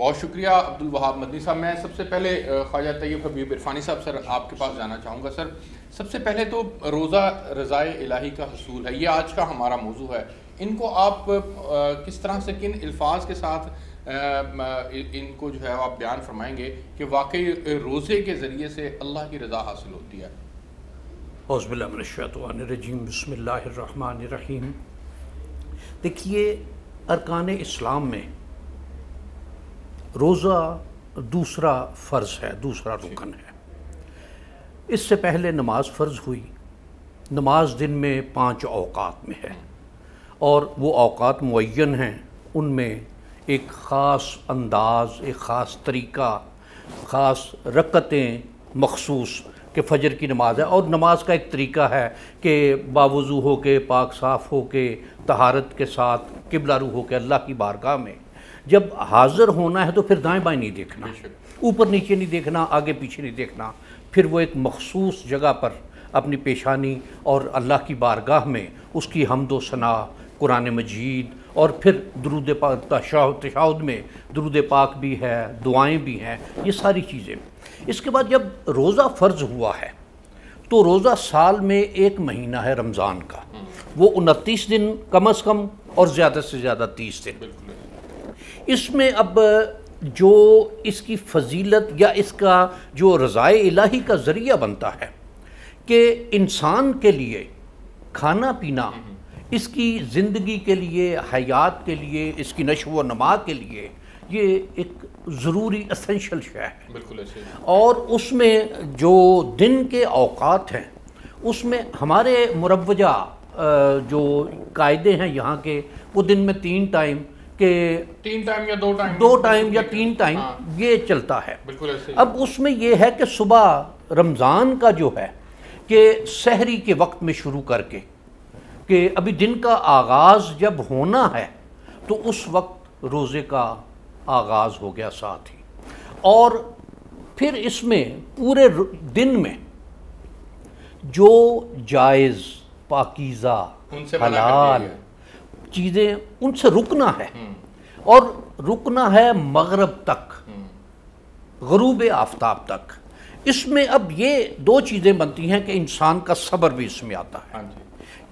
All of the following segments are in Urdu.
بہت شکریہ عبدالوہاب مدنی صاحب. میں سب سے پہلے خواجہ طیب حبیب عرفانی صاحب سر آپ کے پاس جانا چاہوں گا. سر سب سے پہلے تو روزہ رضائے الہی کا حصول ہے، یہ آج کا ہمارا موضوع ہے. ان کو آپ کس طرح سے کن الفاظ کے ساتھ ان کو جو ہے آپ بیان فرمائیں گے کہ واقعی روزے کے ذریعے سے اللہ کی رضا حاصل ہوتی ہے؟ اعوذ باللہ من الشیطان الرجیم، بسم اللہ الرحمن الرحیم. دیکھیے، ارکان اسلام میں روزہ دوسرا فرض ہے، دوسرا رکن ہے. اس سے پہلے نماز فرض ہوئی. نماز دن میں 5 اوقات میں ہے اور وہ اوقات معین ہیں، ان میں ایک خاص انداز، ایک خاص طریقہ، خاص رکعتیں مخصوص کہ فجر کی نماز ہے. اور نماز کا ایک طریقہ ہے کہ باوضو ہو کے، پاک صاف ہو کے، طہارت کے ساتھ قبلہ رو ہو کے اللہ کی بارگاہ میں جب حاضر ہونا ہے تو پھر دائیں بائیں نہیں دیکھنا، اوپر نیچے نہیں دیکھنا، آگے پیچھے نہیں دیکھنا. پھر وہ ایک مخصوص جگہ پر اپنی پیشانی اور اللہ کی بارگاہ میں اس کی حمد و ثنا، قرآن مجید، اور پھر درود پاک، تشہد میں درود پاک بھی ہے، دعائیں بھی ہیں، یہ ساری چیزیں. اس کے بعد جب روزہ فرض ہوا ہے تو روزہ سال میں 1 مہینہ ہے رمضان کا، وہ 29 دن کم از کم اور زیادہ سے زیادہ 30 دن. اس میں اب جو اس کی فضیلت یا اس کا جو رضائے الہی کا ذریعہ بنتا ہے کہ انسان کے لیے کھانا پینا، اس کی زندگی کے لیے، حیات کے لیے، اس کی نشو و نما کے لیے یہ ایک ضروری اسینشل شے ہے. بالکل ایسے. اور اس میں جو دن کے اوقات ہیں اس میں ہمارے مروجہ جو قاعدے ہیں یہاں کے، وہ دن میں 3 ٹائم کہ 3 ٹائم یا 2 ٹائم، 2 ٹائم یا 3 ٹائم یہ چلتا ہے. بالکل ایسے. اب اس میں یہ ہے کہ صبح رمضان کا جو ہے کہ سحری کے وقت میں شروع کر کے کہ ابھی دن کا آغاز جب ہونا ہے تو اس وقت روزے کا آغاز ہو گیا ساتھ ہی. اور پھر اس میں پورے دن میں جو جائز، پاکیزہ، ان سے منع کر دیا حلال گیا. چیزیں ان سے رکنا ہے، اور رکنا ہے مغرب تک، غروب آفتاب تک. اس میں اب یہ 2 چیزیں بنتی ہیں کہ انسان کا صبر بھی اس میں آتا ہے ہاں جی.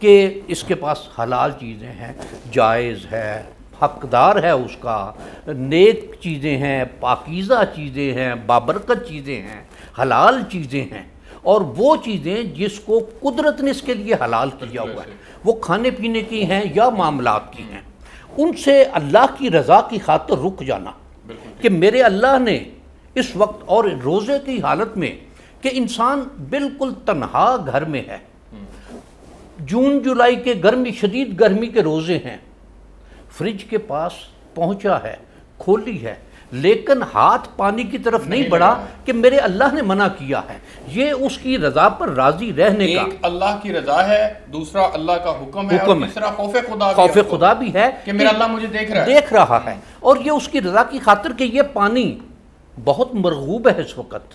کہ اس کے پاس حلال چیزیں ہیں، جائز ہے، حقدار ہے اس کا، نیک چیزیں ہیں، پاکیزہ چیزیں ہیں، بابرکت چیزیں ہیں، حلال چیزیں ہیں. اور وہ چیزیں جس کو قدرت نے اس کے لیے حلال کیا ہوا ہے، وہ کھانے پینے کی ہیں یا معاملات کی ہیں، ان سے اللہ کی رضا کی خاطر رک جانا کہ میرے اللہ نے اس وقت، اور روزے کی حالت میں کہ انسان بالکل تنہا گھر میں ہے، جون جولائی کے گرمی، شدید گرمی کے روزے ہیں، فریج کے پاس پہنچا ہے، کھولی ہے، لیکن ہاتھ پانی کی طرف نہیں بڑھا کہ میرے اللہ نے منع کیا ہے. یہ اس کی رضا پر راضی رہنے کا، ایک اللہ کی رضا ہے، دوسرا اللہ کا حکم ہے، اور تیسرا خوف خدا بھی، خوف خدا بھی ہے کہ میرا اللہ مجھے دیکھ رہا ہے. اور یہ اس کی رضا کی خاطر کہ یہ پانی بہت مرغوب ہے. اس وقت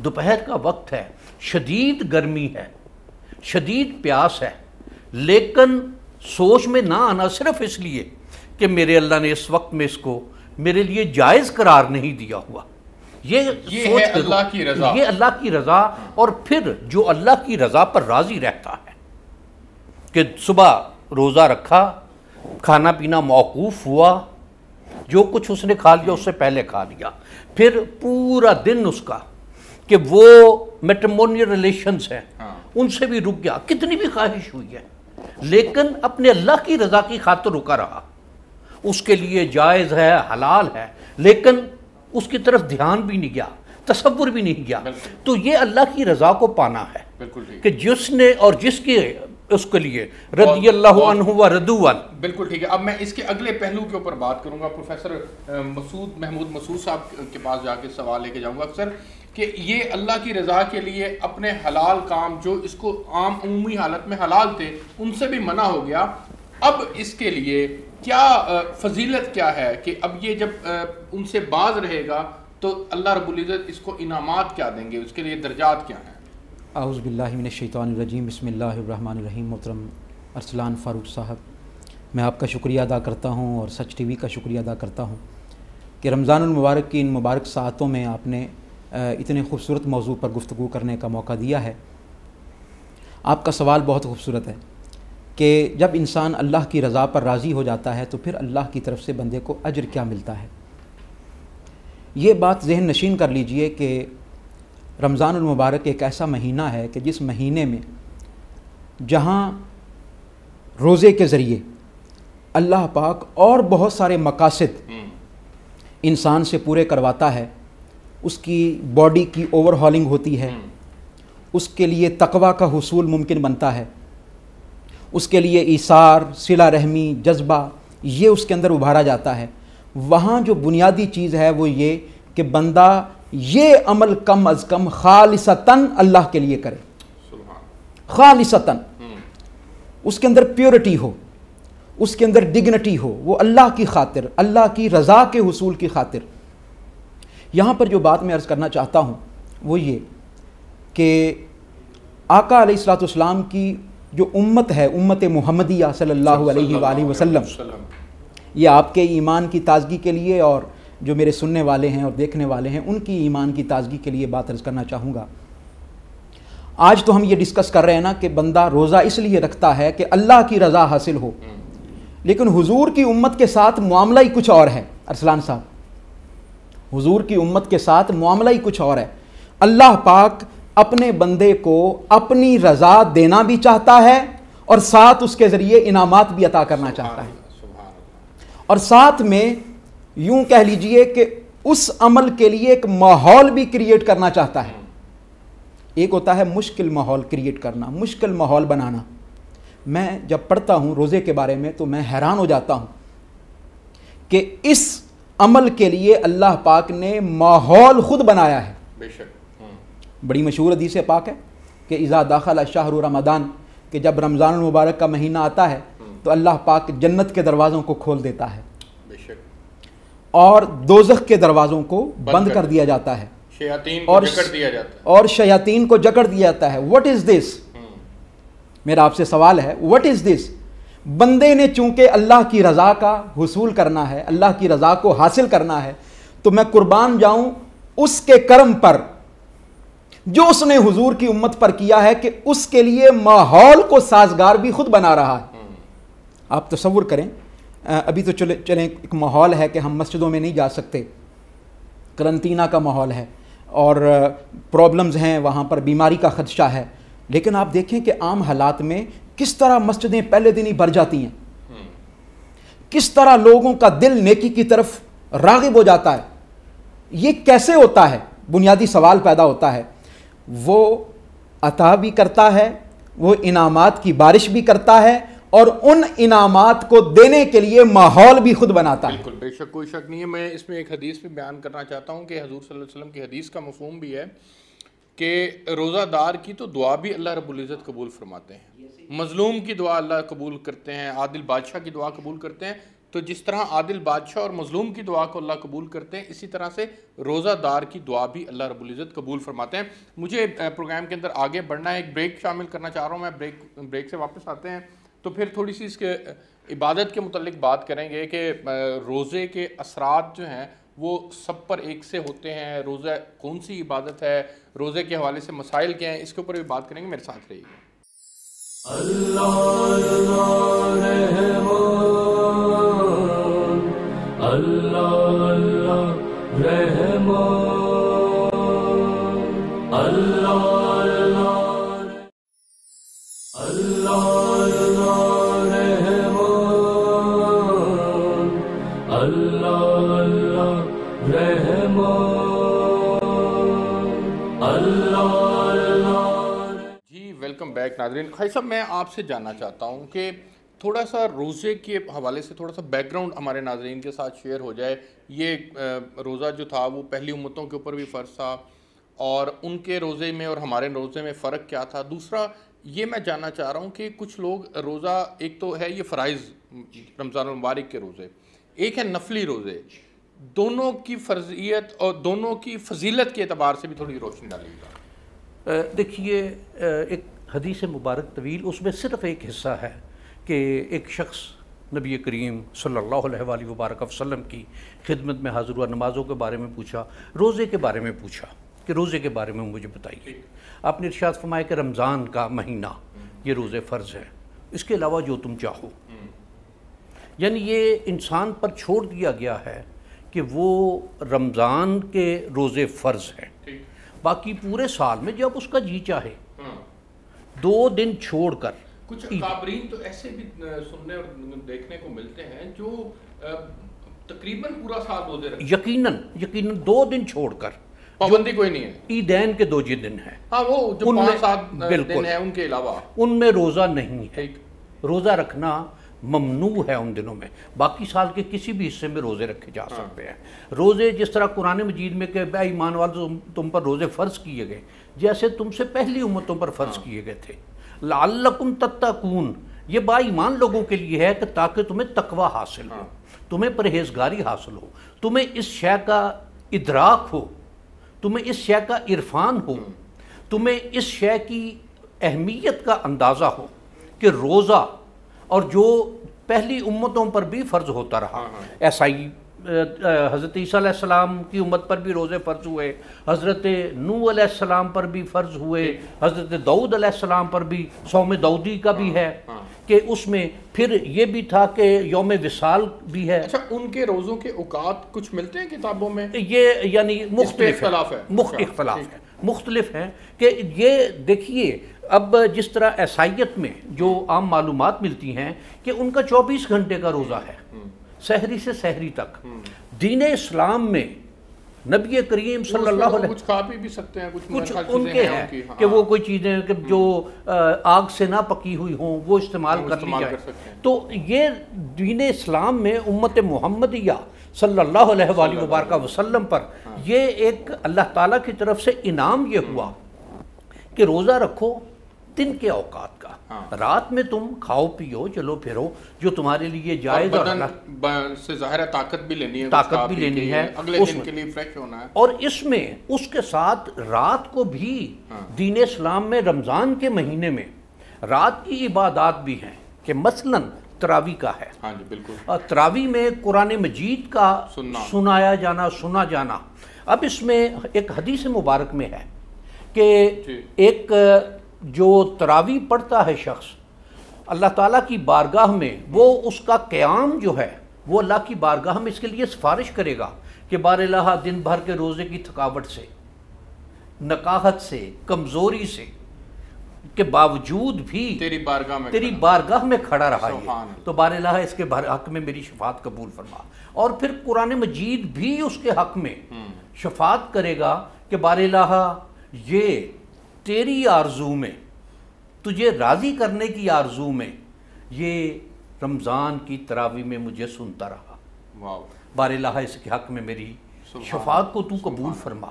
دوپہر کا وقت ہے، شدید گرمی ہے، شدید پیاس ہے، لیکن سوچ میں نہ آنا صرف اس لیے کہ میرے اللہ نے اس وقت میں اس کو میرے لیے جائز قرار نہیں دیا ہوا. یہ ہے اللہ کی رضا، یہ اللہ کی رضا. اور پھر جو اللہ کی رضا پر راضی رہتا ہے کہ صبح روزہ رکھا، کھانا پینا موقوف ہوا، جو کچھ اس نے کھا لیا اس سے پہلے کھا لیا، پھر پورا دن اس کا کہ وہ میٹرمونیل ریلیشنز ہیں ان سے بھی رک گیا، کتنی بھی خواہش ہوئی ہے، لیکن اپنے اللہ کی رضا کی خاطر رکا رہا. اس کے لیے جائز ہے، حلال ہے، لیکن اس کی طرف دھیان بھی نہیں گیا، تصور بھی نہیں گیا. تو یہ اللہ کی رضا کو پانا ہے کہ جس نے اور جس کے اس کے لیے رضی اللہ عنہ و رضوا عنہ. بالکل ٹھیک ہے. اب میں اس کے اگلے پہلو کے اوپر بات کروں گا. پروفیسر محمود مسعود صاحب کے پاس جا کے سوال لے کے جاؤں گا اکثر کہ یہ اللہ کی رضا کے لیے اپنے حلال کام جو اس کو عام عمومی حالت میں حلال تھے ان سے بھی منع ہو گیا. اب اس کے لیے کیا فضیلت کیا ہے کہ اب یہ جب ان سے باز رہے گا تو اللہ رب العزت اس کو انعامات کیا دیں گے، اس کے لیے درجات کیا ہیں؟ اعوذ باللہ من الشیطان الرجیم، بسم اللہ الرحمن الرحیم. محترم ارسلان فاروق صاحب، میں آپ کا شکریہ ادا کرتا ہوں اور سچ ٹی وی کا شکریہ ادا کرتا ہوں کہ رمضان المبارک کی ان مبارک ساعتوں میں آپ نے اتنے خوبصورت موضوع پر گفتگو کرنے کا موقع دیا ہے۔ آپ کا سوال بہت خوبصورت ہے کہ جب انسان اللہ کی رضا پر راضی ہو جاتا ہے تو پھر اللہ کی طرف سے بندے کو اجر کیا ملتا ہے۔ یہ بات ذہن نشین کر لیجئے کہ رمضان المبارک ایک ایسا مہینہ ہے کہ جس مہینے میں جہاں روزے کے ذریعے اللہ پاک اور بہت سارے مقاصد انسان سے پورے کرواتا ہے، اس کی باڈی کی اوور ہالنگ ہوتی ہے، اس کے لیے تقوی کا حصول ممکن بنتا ہے، اس کے لیے ایثار، صلہ رحمی، جذبہ یہ اس کے اندر ابھارا جاتا ہے۔ وہاں جو بنیادی چیز ہے وہ یہ کہ بندہ یہ عمل کم از کم خالصتاً اللہ کے لیے کرے، خالصتاً، اس کے اندر پیورٹی ہو، اس کے اندر ڈگنٹی ہو، وہ اللہ کی خاطر، اللہ کی رضا کے حصول کی خاطر۔ یہاں پر جو بات میں عرض کرنا چاہتا ہوں وہ یہ کہ آقا علیہ الصلوۃ والسلام کی جو امت ہے، امت محمدیہ صلی اللہ علیہ وآلہ وسلم، یہ آپ کے ایمان کی تازگی کے لیے اور جو میرے سننے والے ہیں اور دیکھنے والے ہیں ان کی ایمان کی تازگی کے لیے بات عرض کرنا چاہوں گا۔ آج تو ہم یہ ڈسکس کر رہے ہیں نا کہ بندہ روزہ اس لیے رکھتا ہے کہ اللہ کی رضا حاصل ہو، لیکن حضور کی امت کے ساتھ معاملہ ہی کچھ اور ہے۔ ارسلان صاحب، حضور کی امت کے ساتھ معاملہ ہی کچھ اور ہے۔ اللہ پاک اپنے بندے کو اپنی رضا دینا بھی چاہتا ہے اور ساتھ اس کے ذریعے انعامات بھی عطا کرنا چاہتا ہے، اور ساتھ میں یوں کہہ لیجئے کہ اس عمل کے لیے ایک ماحول بھی کریٹ کرنا چاہتا ہے۔ ایک ہوتا ہے مشکل ماحول کریٹ کرنا، مشکل ماحول بنانا۔ میں جب پڑھتا ہوں روزے کے بارے میں تو میں حیران ہو جاتا ہوں کہ اس عمل کے لیے اللہ پاک نے ماحول خود بنایا ہے۔ بے شک بڑی مشہور حدیث پاک ہے کہ اذا دخل شہر رمضان، کہ جب رمضان المبارک کا مہینہ آتا ہے تو اللہ پاک جنت کے دروازوں کو کھول دیتا ہے، بے شک، اور دوزخ کے دروازوں کو بند کر دیا جاتا ہے، شیاطین کو جکڑ دیا جاتا ہے، اور شیاطین کو جکڑ دیا جاتا ہے۔ واٹ از دس؟ میرا آپ سے سوال ہے، واٹ از دس؟ بندے نے چونکہ اللہ کی رضا کا حصول کرنا ہے، اللہ کی رضا کو حاصل کرنا ہے، تو میں قربان جاؤں اس کے کرم پر جو اس نے حضور کی امت پر کیا ہے کہ اس کے لیے ماحول کو سازگار بھی خود بنا رہا ہے۔ آپ تصور کریں، ابھی تو چلیں ایک ماحول ہے کہ ہم مسجدوں میں نہیں جا سکتے، قرنطینہ کا ماحول ہے اور پرابلمز ہیں، وہاں پر بیماری کا خدشہ ہے، لیکن آپ دیکھیں کہ عام حالات میں کس طرح مسجدیں پہلے دن ہی بھر جاتی ہیں، کس طرح لوگوں کا دل نیکی کی طرف راغب ہو جاتا ہے۔ یہ کیسے ہوتا ہے؟ بنیادی سوال پیدا ہوتا ہے۔ وہ عطا بھی کرتا ہے، وہ انعامات کی بارش بھی کرتا ہے، اور ان انعامات کو دینے کے لیے ماحول بھی خود بناتا ہے۔ بالکل، بے شک، کوئی شک نہیں ہے۔ میں اس میں ایک حدیث بھی بیان کرنا چاہتا ہوں کہ حضور صلی اللہ علیہ وسلم کی حدیث کا مفہوم بھی ہے کہ روزہ دار کی تو دعا بھی اللہ رب العزت قبول فرماتے ہیں، مظلوم کی دعا اللہ قبول کرتے ہیں، عادل بادشاہ کی دعا قبول کرتے ہیں۔ تو جس طرح عادل بادشاہ اور مظلوم کی دعا کو اللہ قبول کرتے ہیں، اسی طرح سے روزہ دار کی دعا بھی اللہ رب العزت قبول فرماتے ہیں۔ مجھے پروگرام کے اندر آگے بڑھنا ہے، ایک بریک شامل کرنا چاہ رہا ہوں میں، بریک سے واپس آتے ہیں تو پھر تھوڑی سی اس کے عبادت کے متعلق بات کریں گے کہ روزے کے اثرات جو ہیں وہ سب پر ایک سے ہوتے ہیں، روزہ کون سی عبادت ہے، روزے کے حوالے سے مسائل کیا ہیں، اس کے اوپر بھی بات کریں گے، میرے ساتھ رہیے گا۔ ویلکم بیک ناظرین۔ خواجہ صاحب، میں آپ سے جاننا چاہتا ہوں کہ تھوڑا سا روزے کے حوالے سے تھوڑا سا بیک گراؤنڈ ہمارے ناظرین کے ساتھ شیئر ہو جائے۔ یہ روزہ جو تھا وہ پہلی امتوں کے اوپر بھی فرض تھا، اور ان کے روزے میں اور ہمارے روزے میں فرق کیا تھا؟ دوسرا یہ میں جاننا چاہ رہا ہوں کہ کچھ لوگ روزہ، ایک تو ہے یہ فرائض رمضان المبارک کے روزے، ایک ہے نفلی روزے، دونوں کی فرضیت اور دونوں کی فضیلت کے اعتبار سے بھی تھوڑی روشنی ڈالیے گا۔ دیکھیے، ایک حدیث مبارک طویل، اس میں صرف ایک حصہ ہے کہ ایک شخص نبی کریم صلی اللہ علیہ وآلہ وبارک وسلم کی خدمت میں حاضر ہوا، نمازوں کے بارے میں پوچھا، روزے کے بارے میں پوچھا کہ روزے کے بارے میں مجھے بتائیے۔ آپ نے ارشاد فرمایا کہ رمضان کا مہینہ یہ روزے فرض ہے، اس کے علاوہ جو تم چاہو۔ یعنی یہ انسان پر چھوڑ دیا گیا ہے کہ وہ رمضان کے روزے فرض ہیں، باقی پورے سال میں جب اس کا جی چاہے 2 دن چھوڑ کر۔ کچھ اکابرین تو ایسے بھی سننے اور دیکھنے کو ملتے ہیں جو تقریباً پورا سال روزے رکھتے ہیں، یقیناً 2 دن چھوڑ کر، پابندی کوئی نہیں ہے۔ عیدین کے 2 دن ہیں، ہاں وہ جو 5-7 بالکل دن ہیں ان کے علاوہ ان میں روزہ نہیں ہے، روزہ رکھنا ممنوع ہے ان دنوں میں۔ باقی سال کے کسی بھی حصے میں روزے رکھے جا سکتے ہیں۔ روزے جس طرح قرآن مجید میں کہ اے ایمان والو تم پر روزے فرض کیے گئے جیسے تم سے پہلی امتوں پر فرض کیے گئے تھے، لعلکم تتقون، یہ با ایمان لوگوں کے لیے ہے کہ تاکہ تمہیں تقوی حاصل ہو، تمہیں پرہیزگاری حاصل ہو، تمہیں اس شے کا ادراک ہو، تمہیں اس شے کا عرفان ہو، تمہیں اس شے کی اہمیت کا اندازہ ہو کہ روزہ اور جو پہلی امتوں پر بھی فرض ہوتا رہا، ایسا ہی حضرت عیسیٰ علیہ السلام کی امت پر بھی روزے فرض ہوئے، حضرت نوح علیہ السلام پر بھی فرض ہوئے، حضرت داؤد علیہ السلام پر بھی صوم داؤدی کا بھی ہے کہ اس میں پھر یہ بھی تھا کہ یوم وصال بھی ہے۔ اچھا ان کے روزوں کے اوقات کچھ ملتے ہیں کتابوں میں؟ یہ یعنی مختلف ہیں کہ یہ دیکھیے اب جس طرح عیسائیت میں جو عام معلومات ملتی ہیں کہ ان کا 24 گھنٹے کا روزہ ہے، سحری سے سحری تک۔ دین اسلام میں نبی کریم صلی اللہ علیہ کچھ کھا بھی سکتے ہیں، کچھ ان کے ہیں کہ وہ کوئی چیزیں کہ جو آگ سے نہ پکی ہوئی ہوں وہ استعمال کر لی جائے۔ تو یہ دین اسلام میں امت محمدیہ صلی اللہ علیہ وآلہ وبارک وسلم پر یہ ایک اللہ تعالیٰ کی طرف سے انعام یہ ہوا کہ روزہ رکھو دن کے اوقات کا، رات میں تم کھاؤ پیو چلو پھرو جو تمہارے لیے جائز، اور بدن سے ظاہر ہے طاقت بھی لینی ہے، اگلے دن کے لیے فریش ہونا ہے۔ اور اس میں اس کے ساتھ رات کو بھی دین اسلام میں رمضان کے مہینے میں رات کی عبادات بھی ہیں کہ مثلاً تراویح کا ہے۔ ہاں جی بالکل، اور تراویح میں قرآن مجید کا سنا جانا۔ اب اس میں ایک حدیث مبارک میں ہے کہ ایک جو تراویح پڑھتا ہے شخص اللہ تعالیٰ کی بارگاہ میں، وہ اس کا قیام جو ہے وہ اللہ کی بارگاہ میں اس کے لیے سفارش کرے گا کہ بار الہ دن بھر کے روزے کی تھکاوٹ سے، نکاہت سے، کمزوری سے کے باوجود بھی تیری بارگاہ میں کھڑا رہا ہے، تو بار الہ اس کے حق میں میری شفاعت قبول فرما۔ اور پھر قرآن مجید بھی اس کے حق میں شفاعت کرے گا کہ بار الہ یہ تیری آرزو میں، تجھے راضی کرنے کی آرزو میں یہ رمضان کی تراویح میں مجھے سنتا رہا، بار الہ اس کے حق میں میری شفاعت کو تو قبول فرما۔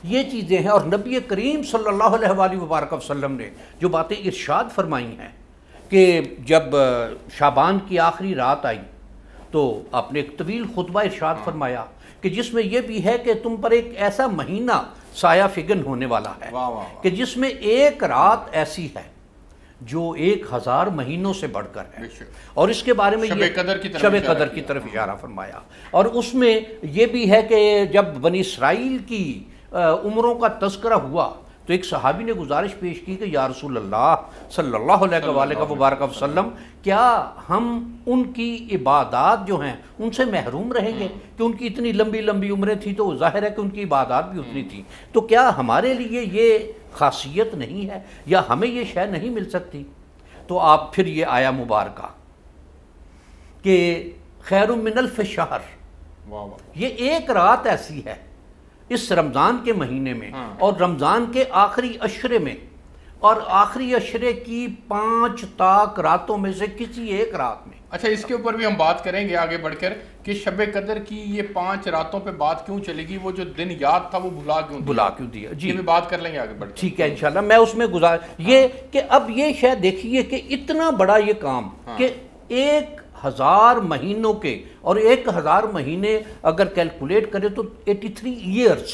یہ چیزیں ہیں، اور نبی کریم صلی اللہ علیہ وآلہ وبارک وسلم نے جو باتیں ارشاد فرمائی ہیں کہ جب شعبان کی آخری رات آئی تو آپ نے ایک طویل خطبہ ارشاد فرمایا کہ جس میں یہ بھی ہے کہ تم پر ایک ایسا مہینہ سایہ فگن ہونے والا ہے کہ جس میں ایک رات ایسی ہے جو 1000 مہینوں سے بڑھ کر ہے، اور اس کے بارے میں شب قدر کی طرف اشارہ فرمایا۔ اور اس میں یہ بھی ہے کہ جب بنی اسرائیل کی عمروں کا تذکرہ ہوا تو ایک صحابی نے گزارش پیش کی کہ یا رسول اللہ صلی اللہ علیہ وآلہ وبارک وسلم، کیا ہم ان کی عبادات جو ہیں ان سے محروم رہیں گے کہ ان کی اتنی لمبی لمبی عمریں تھیں تو ظاہر ہے کہ ان کی عبادات بھی اتنی تھیں، تو کیا ہمارے لیے یہ خاصیت نہیں ہے یا ہمیں یہ شے نہیں مل سکتی؟ تو آپ پھر یہ آیا مبارکہ کہ خیر من الف شہر، یہ ایک رات ایسی ہے اس رمضان کے مہینے میں اور رمضان کے آخری عشرے میں، اور آخری عشرے کی 5 تاک راتوں میں سے کسی ایک رات میں۔ اچھا اس کے اوپر بھی ہم بات کریں گے آگے بڑھ کر کہ شب قدر کی یہ 5 راتوں پہ بات کیوں چلے گی، وہ جو دن یاد تھا وہ بھلا کیوں دیا، جی بھی بات کر لیں گے آگے بڑھ کر۔ ٹھیک ہے انشاءاللہ، میں اس میں یہ کہ اب یہ شاید دیکھیے کہ اتنا بڑا یہ کام کہ 1000 مہینوں کے، اور 1000 مہینے اگر کیلکولیٹ کرے تو 83 ایئرز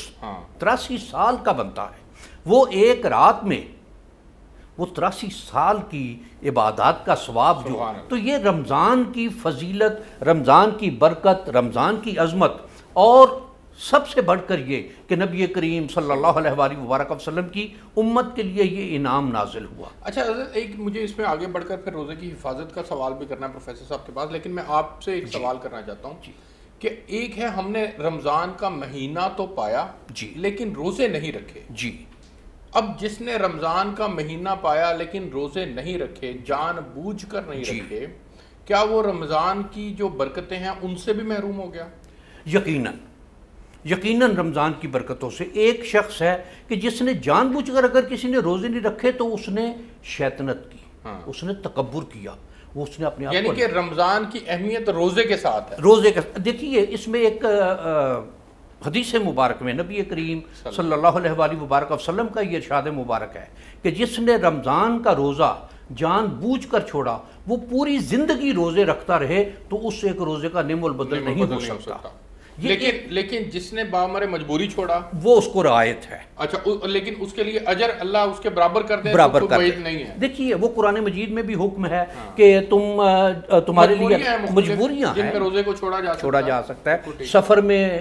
83 سال کا بنتا ہے، وہ ایک رات میں وہ 83 سال کی عبادات کا ثواب جو، تو یہ رمضان کی فضیلت، رمضان کی برکت، رمضان کی عظمت، اور سب سے بڑھ کر یہ کہ نبی کریم صلی اللہ علیہ وآلہ وبارک وسلم کی امت کے لیے یہ انعام نازل ہوا۔ اچھا حضرت، ایک مجھے اس میں آگے بڑھ کر پھر روزے کی حفاظت کا سوال بھی کرنا ہے پروفیسر صاحب کے پاس، لیکن میں آپ سے ایک سوال کرنا چاہتا ہوں کہ ایک ہے ہم نے رمضان کا مہینہ تو پایا لیکن روزے نہیں رکھے، اب جس نے رمضان کا مہینہ پایا لیکن روزے نہیں رکھے، جان بوجھ کر نہیں رکھے، کیا وہ رمضان کی جو برکتیں ہیں ان سے بھی محروم ہو گیا؟ یقیناً رمضان کی برکتوں سے۔ ایک شخص ہے کہ جس نے جان بوجھ کر اگر کسی نے روزے نہیں رکھے تو اس نے شیطنت کی، اس نے تکبر کیا، وہ اس نے اپنے آپ کو، یعنی کہ رمضان کی اہمیت روزے کے ساتھ ہے۔ روزے کا دیکھیے، اس میں ایک حدیث مبارک میں نبی کریم صلی اللہ علیہ وآلہ وبارک وسلم کا یہ ارشاد مبارک ہے کہ جس نے رمضان کا روزہ جان بوجھ کر چھوڑا وہ پوری زندگی روزے رکھتا رہے تو اس سے ایک روزے کا نیم البدل نہیں ہو سکتا۔ لیکن جس نے بامر مجبوری چھوڑا وہ اس کو رعایت ہے۔ اچھا، لیکن اس کے لیے اجر اللہ اس کے برابر کر دے، برابر کر دے نہیں ہے۔ دیکھیے وہ قرآن مجید میں بھی حکم ہے کہ تمہارے لیے مجبوریاں جن میں روزے کو چھوڑا جا سکتا ہے، سفر میں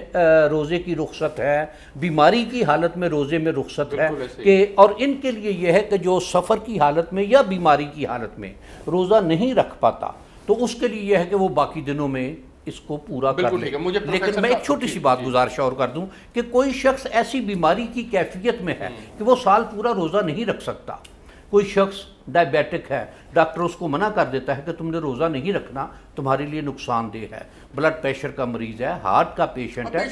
روزے کی رخصت ہے، بیماری کی حالت میں روزے میں رخصت ہے، کہ اور ان کے لیے یہ ہے کہ جو سفر کی حالت میں یا بیماری کی حالت میں روزہ نہیں رکھ پاتا تو اس کے لیے یہ ہے کہ وہ باقی دنوں میں اس کو پورا کر لے۔ لیکن میں ایک چھوٹی سی بات گزارش اور کر دوں کہ کوئی شخص ایسی بیماری کی کیفیت میں ہے کہ وہ سال پورا روزہ نہیں رکھ سکتا، کوئی شخص ڈائبیٹک ہے، ڈاکٹر اس کو منع کر دیتا ہے کہ تم نے روزہ نہیں رکھنا، تمہارے لیے نقصان دہ ہے، بلڈ پریشر کا مریض ہے، ہارٹ کا پیشنٹ ہے،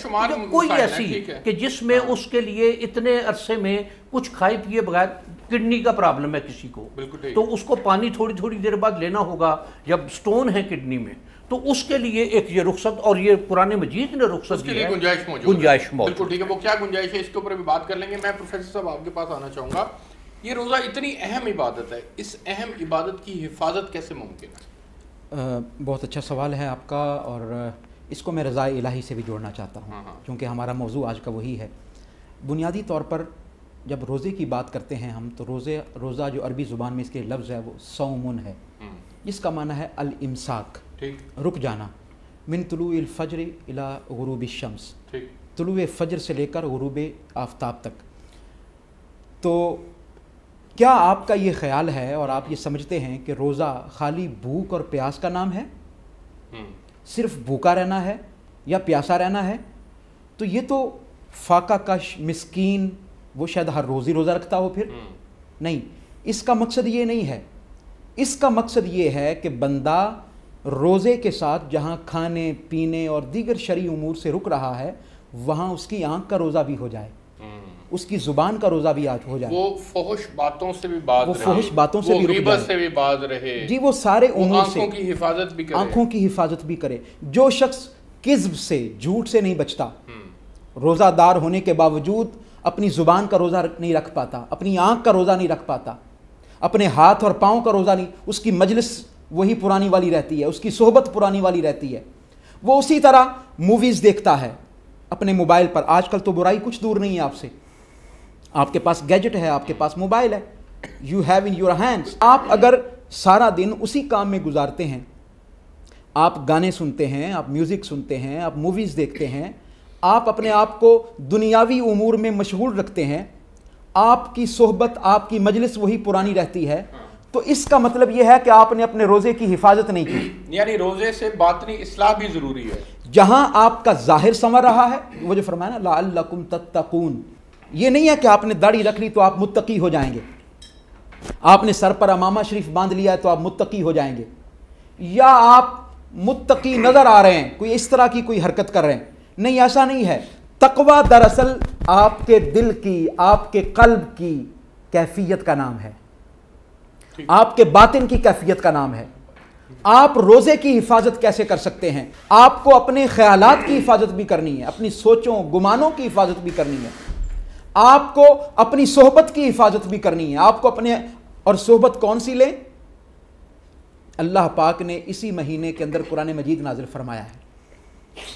کوئی ایسی کہ جس میں اس کے لیے اتنے عرصے میں کچھ کھائے پیے بغیر، کڈنی کا پرابلم ہے کسی کو تو اس کو پانی تھوڑی دیر بعد لینا ہوگا، جب سٹون ہے کڈنی میں تو اس کے لیے ایک یہ رخصت، اور یہ قرآن مجید نے رخصت دی ہے، گنجائش موجود۔ بالکل ٹھیک ہے، وہ کیا گنجائش ہے اس کے اوپر بھی بات کر لیں گے۔ میں پروفیسر صاحب آپ کے پاس آنا چاہوں گا، یہ روزہ اتنی اہم عبادت ہے، اس اہم عبادت کی حفاظت کیسے ممکن ہے؟ بہت اچھا سوال ہے آپ کا، اور اس کو میں رضا الہی سے بھی جوڑنا چاہتا ہوں کیونکہ ہمارا موضوع آج کا وہی ہے۔ بنیادی طور پر جب روزے کی بات کرتے ہیں ہم تو روزہ جو عربی زبان میں اس کے لفظ ہے وہ صومن ہے، جس کا معنی ہے الامساک، رک جانا، من طلوع الفجر الی غروب الشمس، طلوع فجر سے لے کر غروب آفتاب تک۔ تو کیا آپ کا یہ خیال ہے اور آپ یہ سمجھتے ہیں کہ روزہ خالی بھوک اور پیاس کا نام ہے، صرف بھوکا رہنا ہے یا پیاسا رہنا ہے؟ تو یہ تو فاقہ کش مسکین وہ شاید ہر روز ہی روزہ رکھتا ہو، پھر نہیں، اس کا مقصد یہ نہیں ہے۔ اس کا مقصد یہ ہے کہ بندہ روزے کے ساتھ جہاں کھانے پینے اور دیگر شرعی امور سے رک رہا ہے وہاں اس کی آنکھ کا روزہ بھی ہو جائے، اس کی زبان کا روزہ بھی ہو جائے، وہ فحش باتوں سے بھی باز رہے، وہ فحش باتوں سے بھی غیبت سے بھی باز رہے، جی وہ سارے امور سے، آنکھوں کی حفاظت بھی کرے، آنکھوں کی حفاظت بھی کرے۔ جو شخص کذب سے، جھوٹ سے نہیں بچتا، روزہ دار ہونے کے باوجود اپنی زبان کا روزہ نہیں رکھ پاتا، اپنی آنکھ کا روزہ نہیں رکھ پاتا، اپنے ہاتھ اور پاؤں کا روزہ نہیں، اس کی مجلس وہی پرانی والی رہتی ہے، اس کی صحبت پرانی والی رہتی ہے، وہ اسی طرح موویز دیکھتا ہے اپنے موبائل پر۔ آج کل تو برائی کچھ دور نہیں ہے آپ سے، آپ کے پاس گیجٹ ہے، آپ کے پاس موبائل ہے، you have in your hands. آپ اگر سارا دن اسی کام میں گزارتے ہیں، آپ گانے سنتے ہیں، آپ میوزک سنتے ہیں، آپ موویز دیکھتے ہیں، آپ اپنے آپ کو دنیاوی امور میں مشغول رکھتے ہیں، آپ کی صحبت، آپ کی مجلس وہی پرانی رہتی ہے، تو اس کا مطلب یہ ہے کہ آپ نے اپنے روزے کی حفاظت نہیں کی۔ یعنی روزے سے باطنی اصلاح بھی ضروری ہے۔ جہاں آپ کا ظاہر سنور رہا ہے، وہ جو فرمایا نا لعلکم تتقون، یہ نہیں ہے کہ آپ نے داڑھی رکھ لی تو آپ متقی ہو جائیں گے، آپ نے سر پر امامہ شریف باندھ لیا ہے تو آپ متقی ہو جائیں گے، یا آپ متقی نظر آ رہے ہیں، کوئی اس طرح کی کوئی حرکت کر رہے ہیں، نہیں، ایسا نہیں ہے۔ تقویٰ دراصل آپ کے دل کی، آپ کے قلب کی کیفیت کا نام ہے، آپ کے باطن کی کیفیت کا نام ہے۔ آپ روزے کی حفاظت کیسے کر سکتے ہیں؟ آپ کو اپنے خیالات کی حفاظت بھی کرنی ہے، اپنی سوچوں گمانوں کی حفاظت بھی کرنی ہے، آپ کو اپنی صحبت کی حفاظت بھی کرنی ہے۔ آپ کو اپنے، اور صحبت کون سی لیں؟ اللہ پاک نے اسی مہینے کے اندر قرآن مجید نازل فرمایا ہے،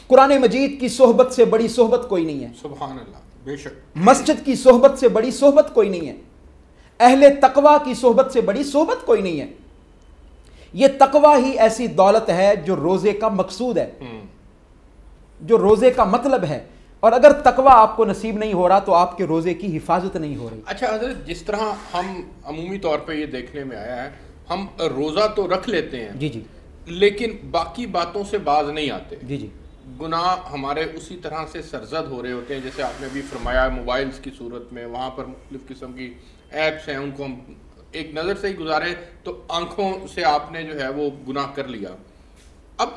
قرآن مجید کی صحبت سے بڑی صحبت کوئی نہیں ہے، سبحان اللہ، بے شک، مسجد کی صحبت سے بڑی صحبت کوئی نہیں ہے۔ اہل تقوی کی صحبت سے بڑی صحبت کوئی نہیں ہے. یہ تقوی ہی ایسی دولت ہے جو روزے کا مقصود ہے, جو روزے کا مطلب ہے. اور اگر تقوی آپ کو نصیب نہیں ہو رہا تو آپ کے روزے کی حفاظت نہیں ہو رہی. اچھا حضرت, جس طرح ہم عمومی طور پہ یہ دیکھنے میں آیا ہے, ہم روزہ تو رکھ لیتے ہیں جی جی, لیکن باقی باتوں سے باز نہیں آتے. جی جی, گناہ ہمارے اسی طرح سے سرزد ہو رہے ہوتے ہیں جیسے آپ نے ابھی فرمایا موبائلز کی صورت میں, وہاں پر مختلف قسم کی ایپس ہیں, ان کو ہم ایک نظر سے ہی گزارے تو آنکھوں سے آپ نے جو ہے وہ گناہ کر لیا. اب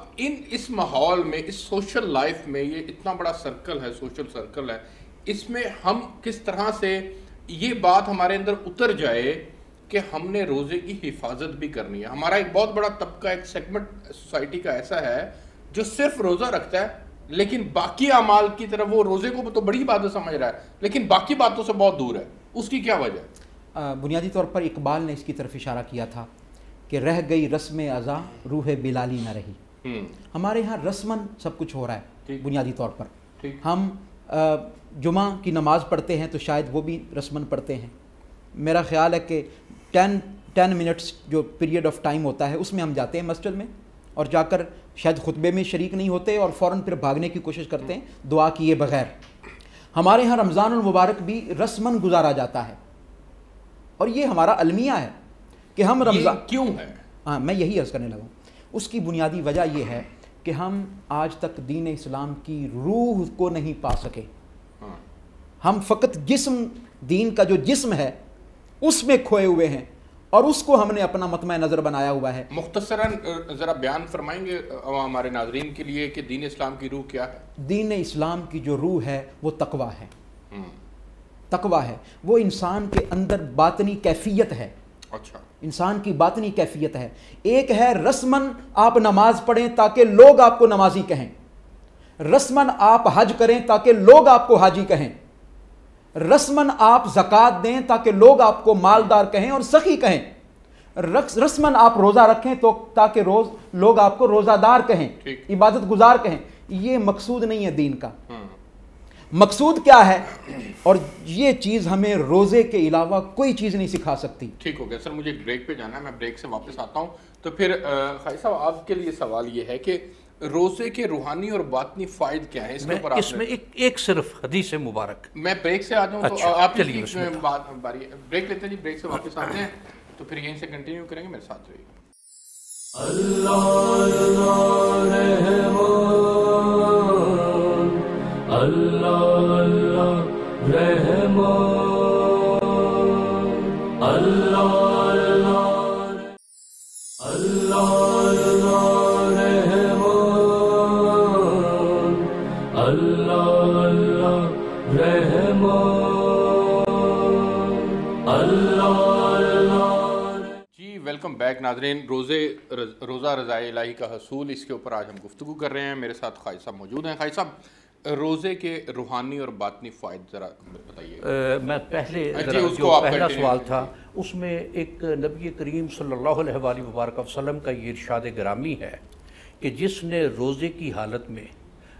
اس ماحول میں, اس سوشل لائف میں, یہ اتنا بڑا سرکل ہے, سوشل سرکل ہے, اس میں ہم کس طرح سے یہ بات ہمارے اندر اتر جائے کہ ہم نے روزے کی حفاظت بھی کرنی ہے. ہمارا ایک بہت بڑا طبقہ, ایک سیگمنٹ سوسائٹی کا ایسا ہے جو صرف روزہ رکھتا ہے لیکن باقی اعمال کی طرف, وہ روزے کو تو بڑی عبادت سمجھ رہا ہے لیکن باقی باتوں سے بہت دور ہے. اس کی کیا وجہ ہے؟ بنیادی طور پر اقبال نے اس کی طرف اشارہ کیا تھا کہ رہ گئی رسم ازاں روح بلالی نہ رہی. ہمارے ہاں رسمن سب کچھ ہو رہا ہے بنیادی طور پر. ہم جمعہ کی نماز پڑھتے ہیں تو شاید وہ بھی رسمن پڑھتے ہیں. میرا خیال ہے کہ 10 منٹس جو پیریڈ آف ٹائم ہوتا ہے اس میں ہم جاتے ہیں مسجد میں, اور جا کر شاید خطبے میں شریک نہیں ہوتے اور فوراً پھر بھاگنے کی کوشش کرتے ہیں دعا کیے بغیر. ہمارے ہاں رمضان المبارک بھی رسمن گزارا جاتا ہے, اور یہ ہمارا المیہ ہے کہ ہم رمضان کیوں ہے. ہاں, میں یہی عرض کرنے لگا ہوں. اس کی بنیادی وجہ یہ ہے کہ ہم آج تک دین اسلام کی روح کو نہیں پا سکے. ہم فقط جسم, دین کا جو جسم ہے اس میں کھوئے ہوئے ہیں, اور اس کو ہم نے اپنا مطمع نظر بنایا ہوا ہے. مختصراً ذرا بیان فرمائیں گے ہمارے ناظرین کے لیے کہ دین اسلام کی روح کیا ہے؟ دین اسلام کی جو روح ہے وہ تقوی ہے. تقوی ہے, وہ انسان کے اندر باطنی کیفیت ہے. اچھا, انسان کی باطنی کیفیت ہے. ایک ہے رسمن آپ نماز پڑھیں تاکہ لوگ آپ کو نمازی کہیں, رسمن آپ حج کریں تاکہ لوگ آپ کو حاجی کہیں, رسمن آپ زکوٰۃ دیں تاکہ لوگ آپ کو مالدار کہیں اور سخی کہیں, رسمن آپ روزہ رکھیں تو تاکہ لوگ آپ کو روزہ دار کہیں, عبادت گزار کہیں. یہ مقصود نہیں ہے دین کا. مقصود کیا ہے؟ اور یہ چیز ہمیں روزے کے علاوہ کوئی چیز نہیں سکھا سکتی. ٹھیک ہو گیا سر, مجھے بریک پہ جانا ہے, میں بریک سے واپس آتا ہوں. تو پھر خائی صاحب آپ کے لیے سوال یہ ہے کہ روزے کے روحانی اور باطنی فائد کیا ہیں؟ اس میں ایک صرف حدیث مبارک, میں بریک سے آ جاؤں تو آپ کی باری, بریک لیتے ہیں جی, بریک سے واپس آتے ہیں تو پھر یہیں سے کنٹینیو کریں گے. میرے ساتھ رہیے. ویلکم بیک ناظرین. روزہ رضائے الہی کا حصول, اس کے اوپر آج ہم گفتگو کر رہے ہیں. میرے ساتھ خائی صاحب موجود ہیں. خائی صاحب, روزے کے روحانی اور باطنی فوائد ذرا بتائیے. میں پہلے جو پہلا سوال تھا اس میں ایک نبی کریم صلی اللہ علیہ وآلہ وبارک وسلم کا یہ ارشاد گرامی ہے کہ جس نے روزے کی حالت میں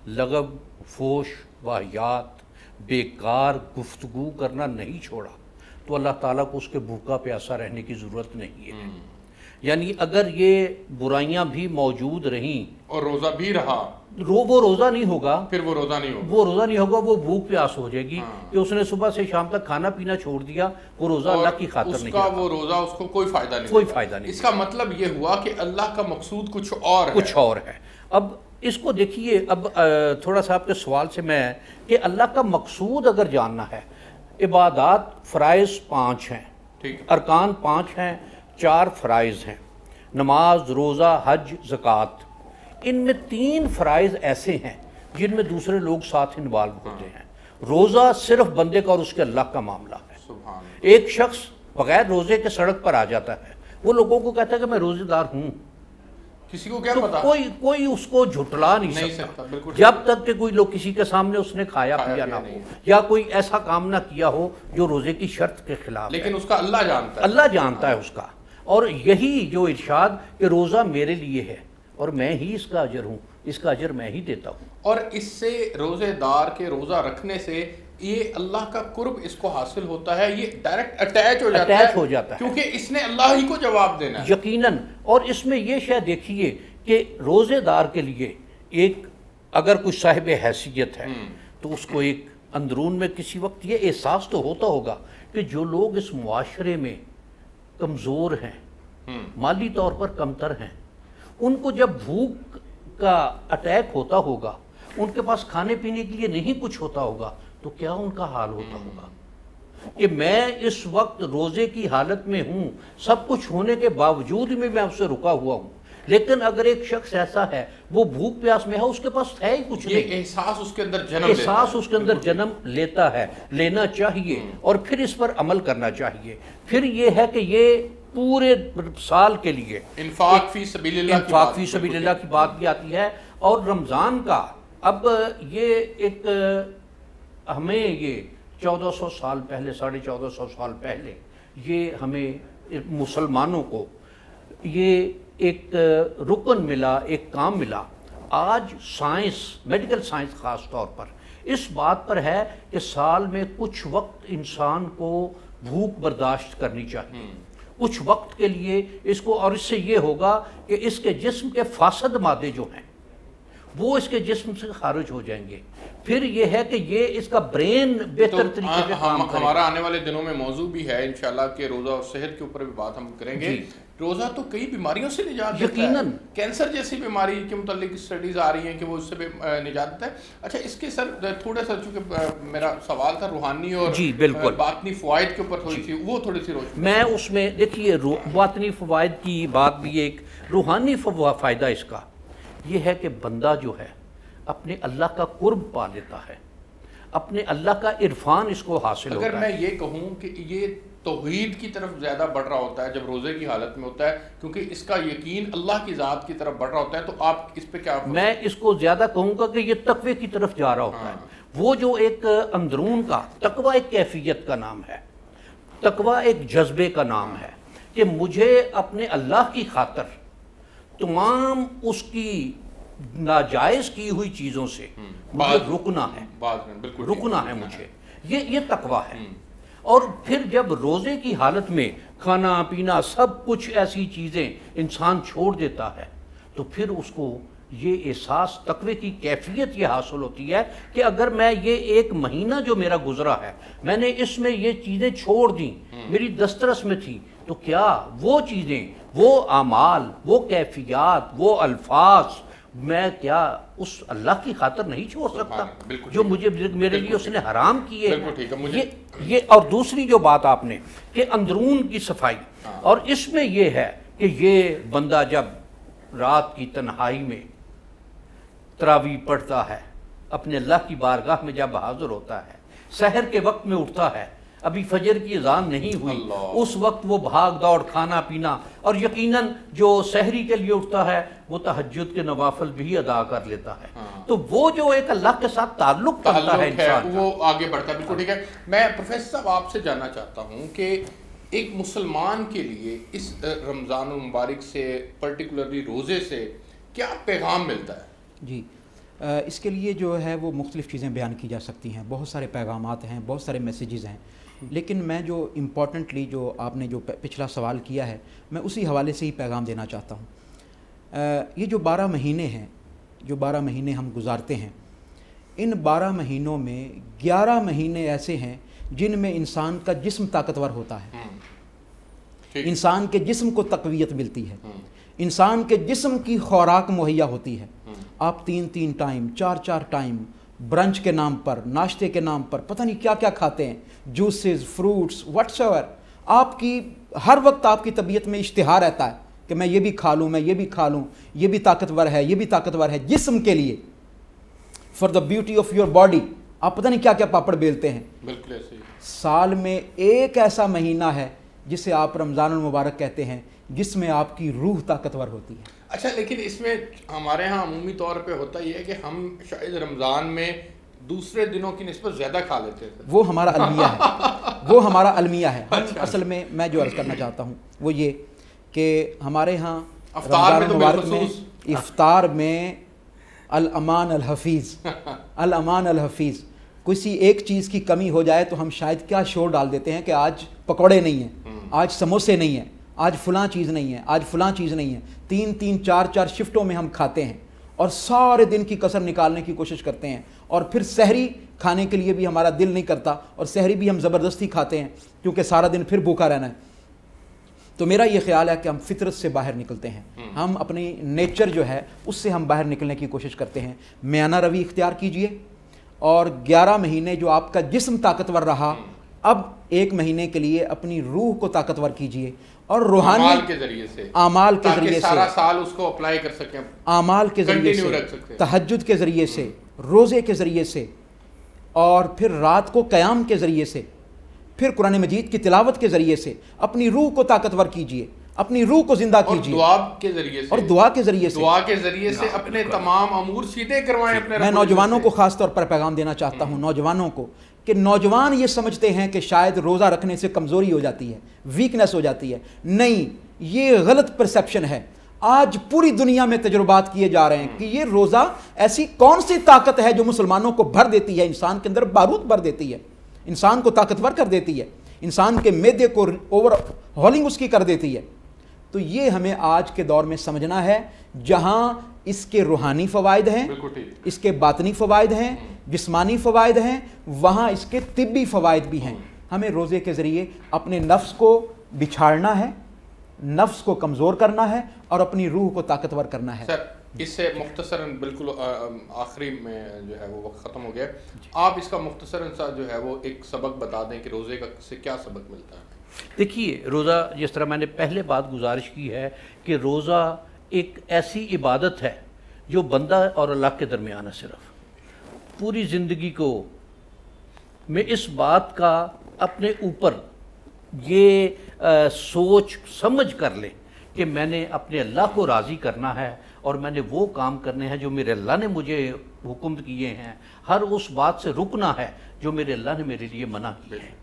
لغو, فوش, واہیات, بیکار گفتگو کرنا نہیں چھوڑا تو اللہ تعالیٰ کو اس کے بھوکا پیاسا رہنے کی ضرورت نہیں ہے. یعنی اگر یہ برائیاں بھی موجود رہیں اور روزہ بھی رہا, وہ روزہ نہیں ہوگا, پھر وہ روزہ نہیں ہوگا, وہ روزہ نہیں ہوگا, وہ بھوک پیاس ہو جائے گی کہ اس نے صبح سے شام تک کھانا پینا چھوڑ دیا, وہ روزہ اللہ کی خاطر نہیں ہے, وہ روزہ اس کو کوئی فائدہ نہیں, کوئی فائدہ نہیں. اس کا مطلب یہ ہوا کہ اللہ کا مقصود کچھ اور ہے. اب اس کو دیکھیے, اب تھوڑا سا آپ کے سوال سے میں کہ اللہ کا مقصود اگر جاننا ہے, عبادات فرائض 5 ہیں, ارکان 5 ہیں, 4 فرائض ہیں, نماز, روزہ, حج, زکوٰۃ. ان میں 3 فرائض ایسے ہیں جن میں دوسرے لوگ ساتھ انوالو ہوتے ہیں. روزہ صرف بندے کا اور اس کے اللہ کا معاملہ ہے. ایک شخص بغیر روزے کے سڑک پر آ جاتا ہے, وہ لوگوں کو کہتا ہے کہ میں روزے دار ہوں, کسی کو کیا پتا, کوئی اس کو جھٹلا نہیں سکتا جب تک کہ کوئی لوگ کسی کے سامنے اس نے کھایا پیا نہ ہو یا کوئی ایسا کام نہ کیا ہو جو روزے کی شرط کے خلاف. لیکن اس کا اللہ جانتا ہے, اللہ جانتا ہے اس کا. اور یہی جو ارشاد کہ روزہ میرے لیے ہے اور میں ہی اس کا اجر ہوں, اس کا اجر میں ہی دیتا ہوں. اور اس سے روزے دار کے روزہ رکھنے سے یہ اللہ کا قرب اس کو حاصل ہوتا ہے، یہ ڈائریکٹ اٹیچ ہو جاتا ہے کیونکہ اس نے اللہ ہی کو جواب دینا ہے یقیناً۔ اور اس میں یہ شاید دیکھیے کہ روزے دار کے لیے ایک اگر کوئی صاحب حیثیت ہے تو اس کو ایک اندرون میں کسی وقت یہ احساس تو ہوتا ہوگا کہ جو لوگ اس معاشرے میں کمزور ہیں، مالی طور پر کمتر ہیں، ان کو جب بھوک کا اٹیک ہوتا ہوگا، ان کے پاس کھانے پینے کے لیے نہیں کچھ ہوتا ہوگا، تو کیا ان کا حال ہوتا ہوگا کہ میں اس وقت روزے کی حالت میں ہوں، سب کچھ ہونے کے باوجود بھی میں اب سے رکا ہوا ہوں، لیکن اگر ایک شخص ایسا ہے وہ بھوک پیاس میں ہے، اس کے پاس ہے ہی کچھ نہیں، یہ احساس اس کے اندر جنم لیتا ہے، لینا چاہیے اور پھر اس پر عمل کرنا چاہیے۔ پھر یہ ہے کہ یہ پورے سال کے لیے انفاق فی سبیل اللہ کی بات بھی آتی ہے۔ اور رمضان کا اب یہ ایک ہمیں یہ 1400 سال پہلے، 1450 سال پہلے یہ ہمیں مسلمانوں کو یہ ایک رکن ملا، ایک کام ملا۔ آج سائنس، میڈیکل سائنس خاص طور پر اس بات پر ہے کہ سال میں کچھ وقت انسان کو بھوک برداشت کرنی چاہیے، کچھ وقت کے لیے اس کو، اور اس سے یہ ہوگا کہ اس کے جسم کے فاسد مادے جو ہیں وہ اس کے جسم سے خارج ہو جائیں گے۔ پھر یہ ہے کہ یہ اس کا برین بہتر طریقے سے کام کرے۔ ہمارا آنے والے دنوں میں موضوع بھی ہے انشاءاللہ کہ روزہ اور صحت کے اوپر بھی بات ہم کریں گے۔ روزہ تو کئی بیماریوں سے نجات دیتا ہے، کینسر جیسی بیماری کے متعلق اسٹڈیز آ رہی ہیں کہ وہ اس سے بھی نجات دیتا ہے۔ اچھا اس کے سر تھوڑا سا، چونکہ میرا سوال تھا روحانی اور باطنی فوائد کے اوپر تھوڑی سی، وہ تھوڑی سی روشنی میں اس میں دیکھیے باطنی فوائد کی بات بھی ایک، روحانی فائدہ اس کا یہ ہے کہ بندہ جو ہے اپنے اللہ کا قرب پا لیتا ہے، اپنے اللہ کا عرفان اس کو حاصل ہوتا ہے۔ اگر میں یہ کہوں کہ یہ توحید کی طرف زیادہ بڑھ رہا ہوتا ہے جب روزے کی حالت میں ہوتا ہے، کیونکہ اس کا یقین اللہ کی ذات کی طرف بڑھ رہا ہوتا ہے، تو آپ اس پہ کیا؟ میں اس کو زیادہ کہوں گا کہ یہ تقوی کی طرف جا رہا ہوتا ہے۔ وہ جو ایک اندرون کا تقوی ایک کیفیت کا نام ہے، تقوی ایک جذبے کا نام ہے کہ مجھے اپنے اللہ کی خاطر تمام اس کی ناجائز کی ہوئی چیزوں سے مجھے رکنا ہے مجھے، یہ تقوی ہے۔ اور پھر جب روزے کی حالت میں کھانا پینا سب کچھ ایسی چیزیں انسان چھوڑ دیتا ہے تو پھر اس کو یہ احساس، تقوی کی کیفیت یہ حاصل ہوتی ہے کہ اگر میں یہ ایک مہینہ جو میرا گزرا ہے میں نے اس میں یہ چیزیں چھوڑ دیں، میری دسترس میں تھی، تو کیا وہ چیزیں، وہ اعمال، وہ کیفیات، وہ الفاظ میں کیا اس اللہ کی خاطر نہیں چھوڑ سکتا جو مجھے میرے لیے اس نے حرام کیے ہیں۔ یہ اور دوسری جو بات آپ نے کہ اندرون کی صفائی، اور اس میں یہ ہے کہ یہ بندہ جب رات کی تنہائی میں تراویح پڑھتا ہے، اپنے اللہ کی بارگاہ میں جب حاضر ہوتا ہے، سحر کے وقت میں اٹھتا ہے، ابھی فجر کی اذان نہیں ہوئی، اس وقت وہ بھاگ دوڑ کھانا پینا، اور یقیناً جو سحری کے لیے اٹھتا ہے وہ تہجد کے نوافل بھی ادا کر لیتا ہے، تو وہ جو ایک اللہ کے ساتھ تعلق کرتا ہے انسان کا، وہ آگے بڑھتا ہے۔ بالکل ٹھیک ہے۔ میں پروفیسر صاحب آپ سے جاننا چاہتا ہوں کہ ایک مسلمان کے لیے اس رمضان المبارک سے، پرٹیکولرلی روزے سے کیا پیغام ملتا ہے؟ جی، اس کے لیے جو ہے وہ مختلف چیزیں بیان کی جا سکتی ہیں، بہت سارے پیغامات ہیں، بہت سارے میسیجز ہیں، لیکن میں جو امپورٹنٹلی جو آپ نے جو پچھلا سوال کیا ہے میں اسی حوالے سے ہی پیغام دینا چاہتا ہوں۔ یہ جو 12 مہینے ہیں، جو 12 مہینے ہم گزارتے ہیں، ان 12 مہینوں میں 11 مہینے ایسے ہیں جن میں انسان کا جسم طاقتور ہوتا ہے، انسان کے جسم کو تقویت ملتی ہے، انسان کے جسم کی خوراک مہیا ہوتی ہے۔ آپ 3 ٹائم، 4 ٹائم برنچ کے نام پر، ناشتے کے نام پر پتہ نہیں کیا کیا کھاتے ہیں، جوسز، فروٹس، واٹس ایور، آپ کی ہر وقت آپ کی طبیعت میں اشتہا رہتا ہے کہ میں یہ بھی کھا لوں، میں یہ بھی کھا لوں، یہ بھی طاقتور ہے، یہ بھی طاقتور ہے، جسم کے لیے، for the beauty of your body آپ پتہ نہیں کیا کیا پاپڑ بیلتے ہیں۔ بالکل ایسے ہی۔ سال میں ایک ایسا مہینہ ہے جسے آپ رمضان المبارک کہتے ہیں، جس میں آپ کی روح طاقتور ہوتی ہے۔ اچھا، لیکن اس میں ہمارے ہاں عمومی طور پہ ہوتا یہ ہے کہ ہم شاید رمضان میں دوسرے دنوں کی نسبت زیادہ کھا لیتے ہیں۔ وہ ہمارا المیہ ہے، وہ ہمارا المیہ ہے۔ ہم اصل میں جو عرض کرنا چاہتا ہوں وہ یہ کہ ہمارے ہاں رمضان المبارک میں افطار میں الامان الحفیظ، الامان الحفیظ، کسی ایک چیز کی کمی ہو جائے تو ہم شاید کیا شور ڈال دیتے ہیں کہ آج پکوڑے نہیں ہیں، آج سموسے نہیں ہیں، آج فلاں چیز نہیں ہے، آج فلاں چیز نہیں ہے. 3 4 شفٹوں میں ہم کھاتے ہیں اور سارے دن کی کسر نکالنے کی کوشش کرتے ہیں، اور پھر سحری کھانے کے لیے بھی ہمارا دل نہیں کرتا، اور سحری بھی ہم زبردستی کھاتے ہیں کیونکہ سارا دن پھر بھوکا رہنا ہے. تو میرا یہ خیال ہے کہ ہم فطرت سے باہر نکلتے ہیں، ہم اپنی نیچر جو ہے اس سے ہم باہر نکلنے کی کوشش کرتے ہیں. میانہ روی اختیار کیجئے، اور 11 مہینے جو آپ کا جسم طاقتور رہا، اب 1 مہینے کے لیے اپنی روح کو طاقتور کیجئے، اور روحانی اعمال کے ذریعے سے، اعمال کے ذریعے سے سارا سال اس کو اپلائی کر سکیں، اعمال کے ذریعے سے، تہجد کے ذریعے سے، روزے کے ذریعے سے، اور پھر رات کو قیام کے ذریعے سے، پھر قرآن مجید کی تلاوت کے ذریعے سے اپنی روح کو طاقتور کیجئے، اپنی روح کو زندہ کیجئے، دعا کے ذریعے سے، اور دعا کے ذریعے سے، دعا کے ذریعے سے اپنے تمام امور سیدھے کروائیں اپنے. میں نوجوانوں کو خاص طور پر پیغام دینا چاہتا ہوں، نوجوانوں کو، کہ نوجوان یہ سمجھتے ہیں کہ شاید روزہ رکھنے سے کمزوری ہو جاتی ہے، ویکنس ہو جاتی ہے. نہیں، یہ غلط پرسیپشن ہے. آج پوری دنیا میں تجربات کیے جا رہے ہیں کہ یہ روزہ ایسی کون سی طاقت ہے جو مسلمانوں کو بھر دیتی ہے، انسان کے اندر بارود بھر دیتی ہے، انسان کو طاقتور کر دیتی ہے، انسان کے معدے کو اوور ہالنگ اس کی کر دیتی ہے. تو یہ ہمیں آج کے دور میں سمجھنا ہے، جہاں اس کے روحانی فوائد ہیں، اس کے باطنی فوائد ہیں، جسمانی فوائد ہیں، وہاں اس کے طبی فوائد بھی ہیں. ہمیں روزے کے ذریعے اپنے نفس کو بچھاڑنا ہے، نفس کو کمزور کرنا ہے، اور اپنی روح کو طاقتور کرنا ہے. سر اس سے مختصراً بالکل آخری میں جو ہے وہ وقت ختم ہو گیا، آپ اس کا مختصراً سا جو ہے وہ ایک سبق بتا دیں کہ روزے کا سے کیا سبق ملتا ہے. دیکھیے، روزہ جس طرح میں نے پہلے بات گزارش کی ہے کہ روزہ ایک ایسی عبادت ہے جو بندہ اور اللہ کے درمیان ہے. صرف پوری زندگی کو میں اس بات کا اپنے اوپر یہ سوچ سمجھ کر لیں کہ میں نے اپنے اللہ کو راضی کرنا ہے، اور میں نے وہ کام کرنے ہیں جو میرے اللہ نے مجھے حکم کیے ہیں، ہر اس بات سے رکنا ہے جو میرے اللہ نے میرے لیے منع کیا ہے.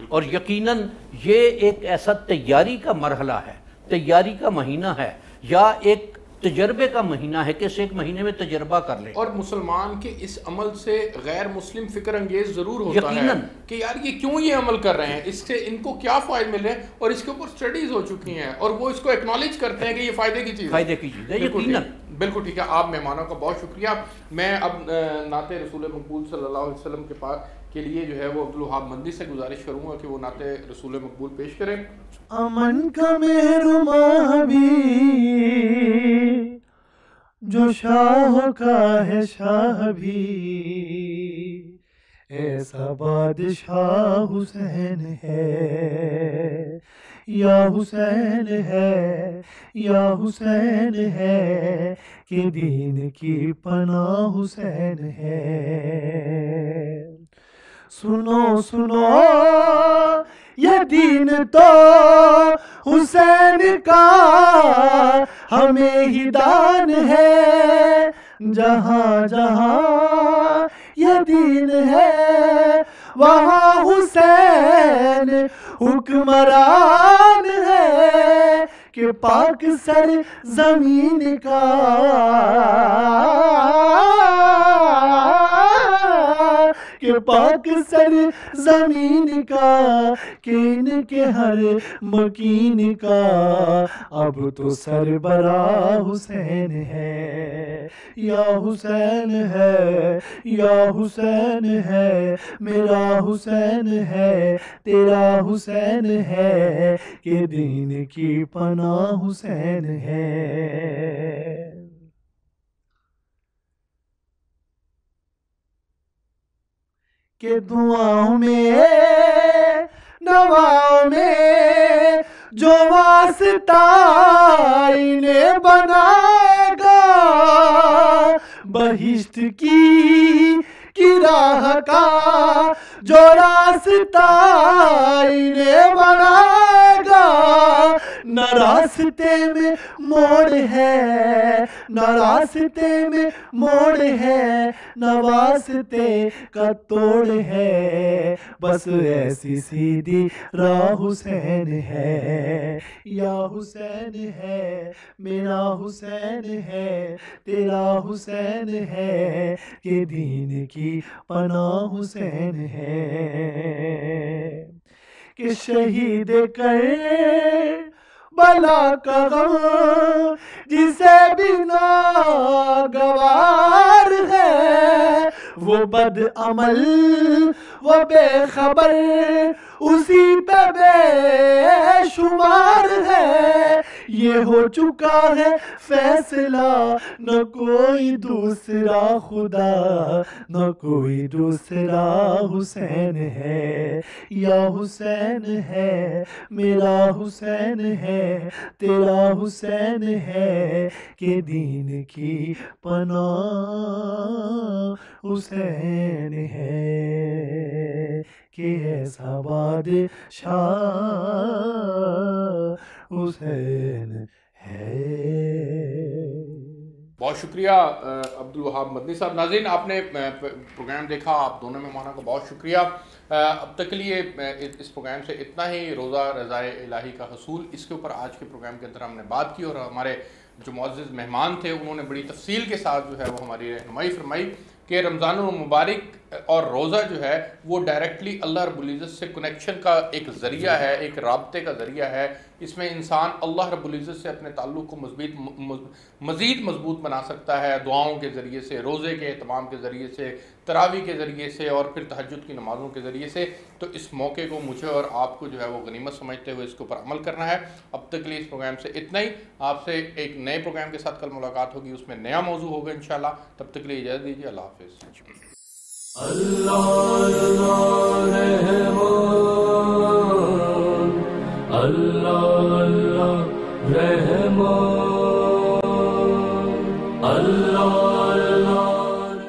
اور یقیناً یہ ایک ایسا تیاری کا مرحلہ ہے، تیاری کا مہینہ ہے، یا ایک تجربے کا مہینہ ہے کہ اس 1 مہینے میں تجربہ کر لیں. اور مسلمان کے اس عمل سے غیر مسلم فکر انگیز ضرور ہوتا ہے کہ یار یہ کیوں یہ عمل کر رہے ہیں، اس سے ان کو کیا فائدے مل رہے ہیں، اور اس کے اوپر سٹڈیز ہو چکی ہیں اور وہ اس کو ایکنالج کرتے ہیں کہ یہ فائدے کی چیز ہے. یقیناً. بالکل ٹھیک ہے. آپ مہمانوں کا بہت شکریہ. میں اب نعت رسول مقبول صلی اللہ علیہ وسلم کے پاس کے لیے جو ہے وہ عبدالوہاب مندی سے گزارش کروں گا کہ وہ نعت رسول مقبول پیش کریں. امن کا مہرباں بھی جو شاہ کا ہے شاہ بھی، ایسا بادشاہ حسین ہے، یا حسین ہے، یا حسین ہے، کہ دین کی پناہ حسین ہے. سنو سنو یہ دین تو حسین کا ہمیں ہی دان ہے، جہاں جہاں یہ دین ہے وہاں حسین حکمران ہے، کہ پاک سر زمین کا کہ پاک سر زمین کا، کہ ان کے ہر مکین کا اب تو سربراہ حسین ہے، یا حسین ہے، یا حسین ہے، میرا حسین ہے، تیرا حسین ہے، کہ دین کی پناہ حسین ہے. کہ دعاؤں میں دعاؤں میں جو واسطہ انہیں بنائے گا، بہشت کی راہ کا جو راستہ انہیں بنائے گا، خدا، نہ راستے میں موڑ ہے، نہ راستے میں موڑ ہے، نہ واسطے کا توڑ ہے، بس ایسی سیدھی راہ حسین ہے، یا حسین ہے میرا حسین ہے، تیرا حسین ہے کہ دین کی پناہ حسین ہے، کہ شہید کر بلا کا غم جسے بھی ناگوار ہے، وہ بد عمل وہ بے خبر اسی پہ بے شمار ہے، یہ ہو چکا ہے فیصلہ، نہ کوئی دوسرا خدا، نہ کوئی دوسرا حسین ہے، یا حسین ہے میرا حسین ہے، تیرا حسین ہے کہ دین کی پناہ حسین ہے، کہ ایسا بادشاہ حسین ہے۔ بہت شکریہ عبدالوہاب مدنی صاحب۔ ناظرین، آپ نے پروگرام دیکھا، آپ دونوں مہمانوں کا بہت شکریہ۔ اب تک کے لیے اس پروگرام سے اتنا ہی۔ روزہ رضائے الہی کا حصول، اس کے اوپر آج کے پروگرام کے اندر ہم نے بات کی، اور ہمارے جو معزز مہمان تھے انہوں نے بڑی تفصیل کے ساتھ جو ہے وہ ہماری رہنمائی فرمائی کہ رمضان المبارک اور روزہ جو ہے وہ ڈائریکٹلی اللہ رب العزت سے کنیکشن کا ایک ذریعہ ہے، ایک رابطے کا ذریعہ ہے۔ اس میں انسان اللہ رب العزت سے اپنے تعلق کو مزید مضبوط بنا سکتا ہے، دعاؤں کے ذریعے سے، روزے کے اہتمام کے ذریعے سے، تراویح کے ذریعے سے، اور پھر تہجد کی نمازوں کے ذریعے سے۔ تو اس موقع کو مجھے اور آپ کو جو ہے وہ غنیمت سمجھتے ہوئے اس کے اوپر عمل کرنا ہے۔ اب تک کے لیے اس پروگرام سے اتنا ہی۔ آپ سے ایک نئے پروگرام کے ساتھ کل ملاقات ہوگی، اس میں نیا موضوع ہوگا انشاءاللہ۔ تب تک کے لیے اجازت دیجیے، اللہ حافظ۔ اللہ